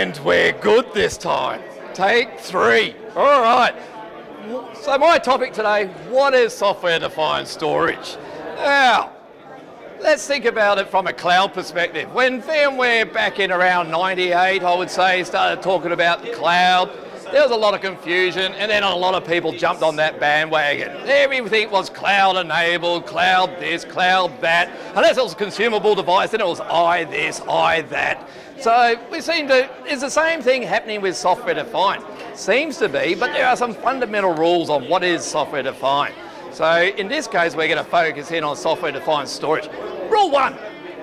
And we're good this time. Take 3. All right. So my topic today, what is software-defined storage? Now, let's think about it from a cloud perspective. When VMware back in around 98, I would say, started talking about the cloud, there was a lot of confusion, and then a lot of people jumped on that bandwagon. Everything was cloud-enabled, cloud this, cloud that. Unless it was a consumable device, then it was I this, I that. So we seem to, it's the same thing happening with software-defined. Seems to be, but there are some fundamental rules on what is software-defined. So in this case, we're going to focus in on software-defined storage. Rule 1,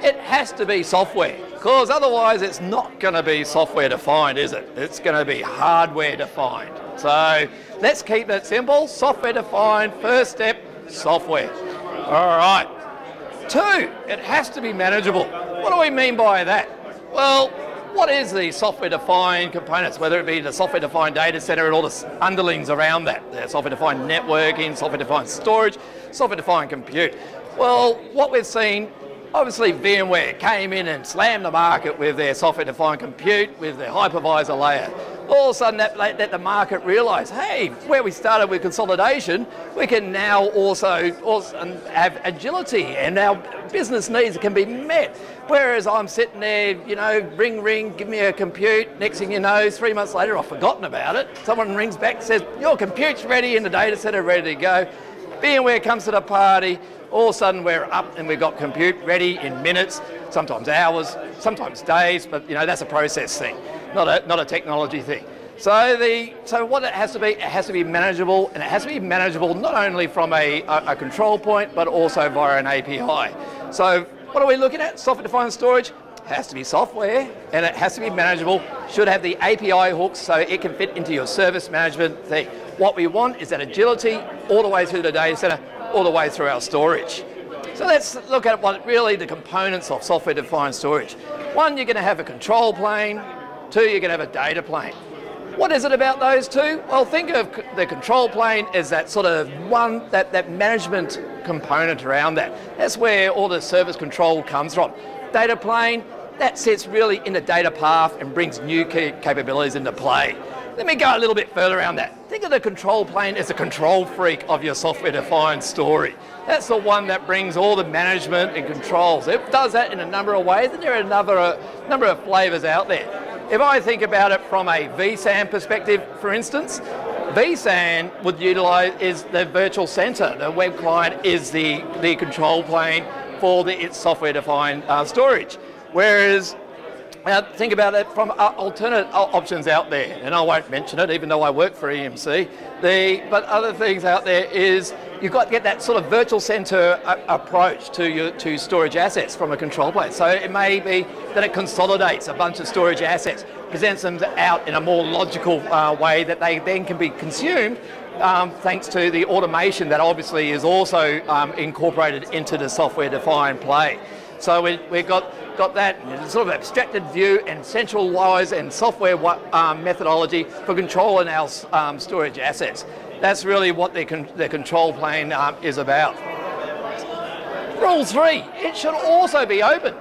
it has to be software, because otherwise it's not going to be software-defined, is it? It's going to be hardware-defined. So let's keep it simple. Software-defined, first step, software. All right. 2, it has to be manageable. What do we mean by that? Well, what is the software-defined components, whether it be the software-defined data center and all the underlings around that? The software-defined networking, software-defined storage, software-defined compute. Well, what we've seen, obviously VMware came in and slammed the market with their software-defined compute, with their hypervisor layer. All of a sudden that the market realised, hey, where we started with consolidation, we can now also have agility and our business needs can be met. Whereas I'm sitting there, you know, ring, ring, give me a compute. Next thing you know, 3 months later, I've forgotten about it. Someone rings back and says, your compute's ready in the data center, ready to go. VMware comes to the party. All of a sudden, we're up and we've got compute ready in minutes, sometimes hours, sometimes days, but you know, that's a process thing, not a technology thing. So what it has to be manageable, and it has to be manageable not only from a control point, but also via an API. So what are we looking at? Software-defined storage has to be software, and it has to be manageable, should have the API hooks so it can fit into your service management thing. What we want is that agility all the way through the data center, all the way through our storage. So let's look at what really the components of software-defined storage. 1, you're going to have a control plane. 2, you're going to have a data plane. What is it about those 2? Well, think of the control plane as that sort of that management component around that. That's where all the service control comes from. Data plane, that sits really in the data path and brings new capabilities into play. Let me go a little bit further around that. Think of the control plane as a control freak of your software-defined story. That's the one that brings all the management and controls. It does that in a number of ways, and there are a number of flavors out there. If I think about it from a vSAN perspective, for instance, vSAN would utilize the virtual center. The web client is the control plane for its software-defined storage. Whereas think about it from alternate options out there, and I won't mention it even though I work for EMC. But other things out there is you've got to get that sort of virtual center approach to storage assets from a control plane. So it may be that it consolidates a bunch of storage assets, presents them out in a more logical way that they then can be consumed thanks to the automation that obviously is also incorporated into the software-defined play. So we've got that sort of abstracted view and centralized and software methodology for controlling our storage assets. That's really what the control plane is about. Rule 3, it should also be open.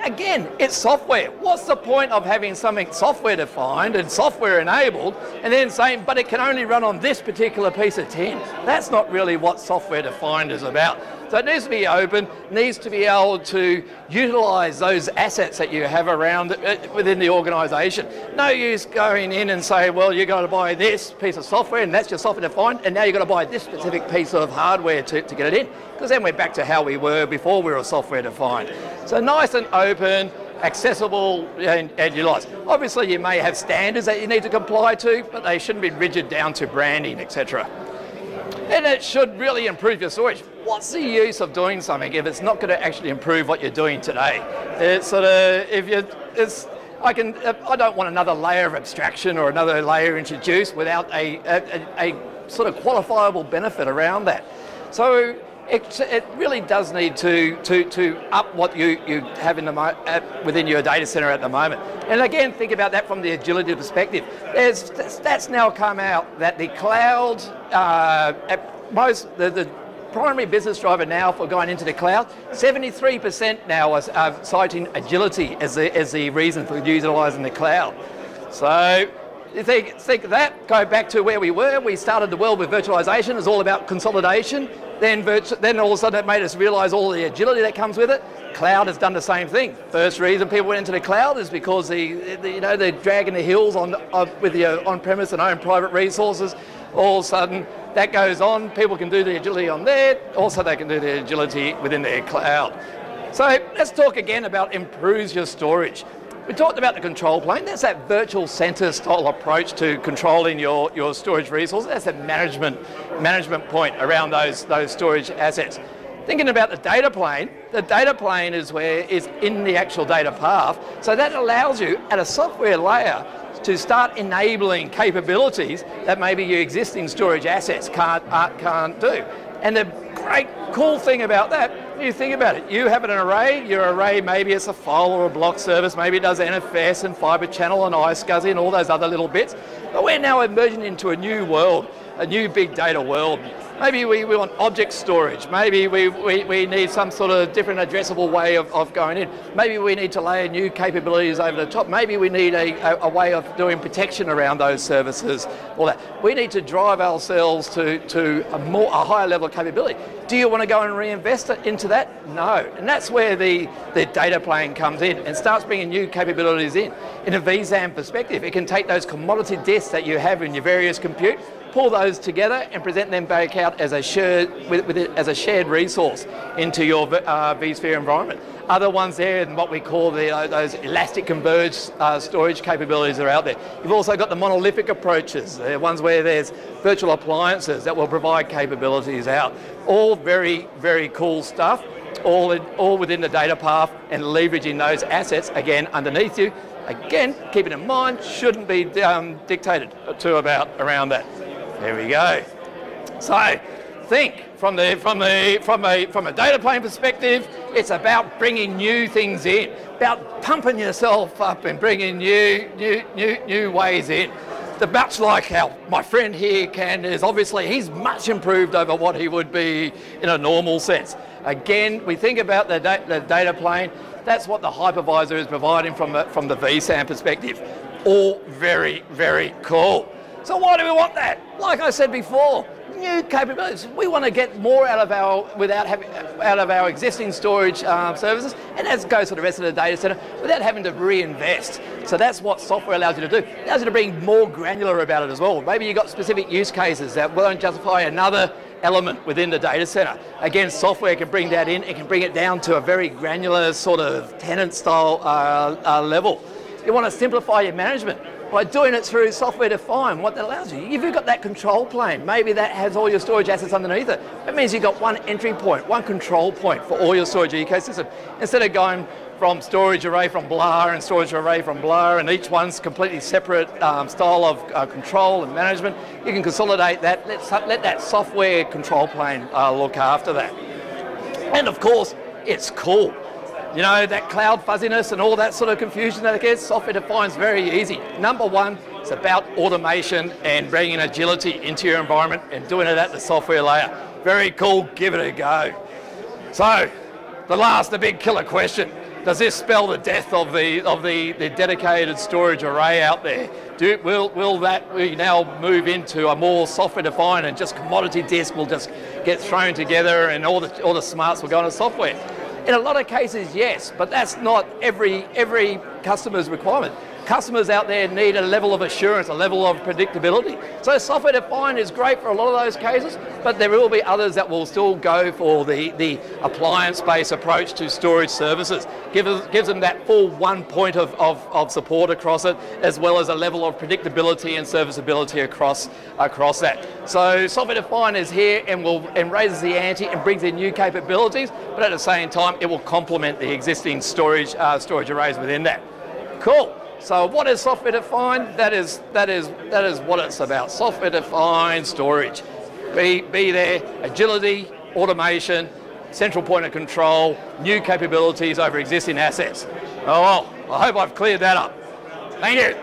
Again, it's software. What's the point of having something software defined and software enabled and then saying, but it can only run on this particular piece of tin? That's not really what software defined is about. So it needs to be open, needs to be able to utilize those assets that you have around within the organization. No use going in and say, well, you're going to buy this piece of software and that's your software defined, and now you've got to buy this specific piece of hardware to get it in. Because then we're back to how we were before we were software defined. So nice and open, accessible and utilised. Obviously you may have standards that you need to comply to, but they shouldn't be rigid down to branding, etc. And it should really improve your storage. What's the use of doing something if it's not going to actually improve what you're doing today? It's sort of, I don't want another layer of abstraction or another layer introduced without a sort of quantifiable benefit around that. So it really does need to up what you have in within your data center at the moment. And again, think about that from the agility perspective. There's stats now come out that the cloud, the primary business driver now for going into the cloud, 73% now are citing agility as the reason for utilising the cloud. So you think of that, go back to where we were. We started the world with virtualization. It's all about consolidation. Then all of a sudden it made us realise all the agility that comes with it. Cloud has done the same thing. First reason people went into the cloud is because they're dragging the heels with the on-premise and own private resources. All of a sudden that goes on. People can do the agility on there. Also they can do the agility within their cloud. So let's talk again about improves your storage. We talked about the control plane. That's that virtual center style approach to controlling your storage resources. That's a management point around those storage assets. Thinking about the data plane is in the actual data path. So that allows you at a software layer to start enabling capabilities that maybe your existing storage assets can't do. And the great cool thing about that, you think about it, you have an array, your array maybe it's a file or a block service, maybe it does NFS and fiber channel and iSCSI and all those other little bits, but we're now emerging into a new world, a new big data world. Maybe we want object storage, maybe we need some sort of different addressable way of going in, maybe we need to layer new capabilities over the top, maybe we need a way of doing protection around those services, all that. We need to drive ourselves to a higher level of capability. Do you want to go and reinvest into that? No. And that's where the data plane comes in and starts bringing new capabilities in. In a vSAN perspective, it can take those commodity disks that you have in your various compute, pull those together and present them back out as a shared resource into your vSphere environment. Other ones there, and what we call those elastic converged storage capabilities are out there. You've also got the monolithic approaches, the ones where there's virtual appliances that will provide capabilities out. All very, very cool stuff, all within the data path and leveraging those assets, again, underneath you. Again, keeping in mind, shouldn't be dictated to around that. There we go. So, think from a data plane perspective, it's about bringing new things in, about pumping yourself up and bringing new ways in. Much like how my friend here is obviously he's much improved over what he would be in a normal sense. Again, we think about the data plane. That's what the hypervisor is providing from the vSAN perspective. All very, very cool. So why do we want that? Like I said before, new capabilities. We want to get more out of our existing storage services, and that goes for the rest of the data center without having to reinvest. So that's what software allows you to do. It allows you to be more granular about it as well. Maybe you've got specific use cases that won't justify another element within the data center. Again, software can bring that in. It can bring it down to a very granular sort of tenant style level. You want to simplify your management by doing it through software defined. What that allows you, if you've got that control plane, maybe that has all your storage assets underneath it. That means you've got one entry point, one control point for all your storage ecosystem. Instead of going from storage array from blah and storage array from blah, and each one's completely separate style of control and management, you can consolidate that, let that software control plane look after that. And of course, it's cool. You know, that cloud fuzziness and all that sort of confusion that it gets, software defined is very easy. Number one, it's about automation and bringing agility into your environment and doing it at the software layer. Very cool, give it a go. So, the big killer question. Does this spell the death of the dedicated storage array out there? Will we now move into a more software defined and just commodity disk will just get thrown together and all the smarts will go into software? In a lot of cases, yes, but that's not every customer's requirement. Customers out there need a level of assurance, a level of predictability. So software defined is great for a lot of those cases, but there will be others that will still go for the appliance-based approach to storage services. Gives them that full one point of support across it, as well as a level of predictability and serviceability across that. So software defined is here and raises the ante and brings in new capabilities, but at the same time, it will complement the existing storage arrays within that. Cool. So what is software defined? That is what it's about. Software defined storage. Be there, agility, automation, central point of control, new capabilities over existing assets. Oh well, I hope I've cleared that up. Thank you.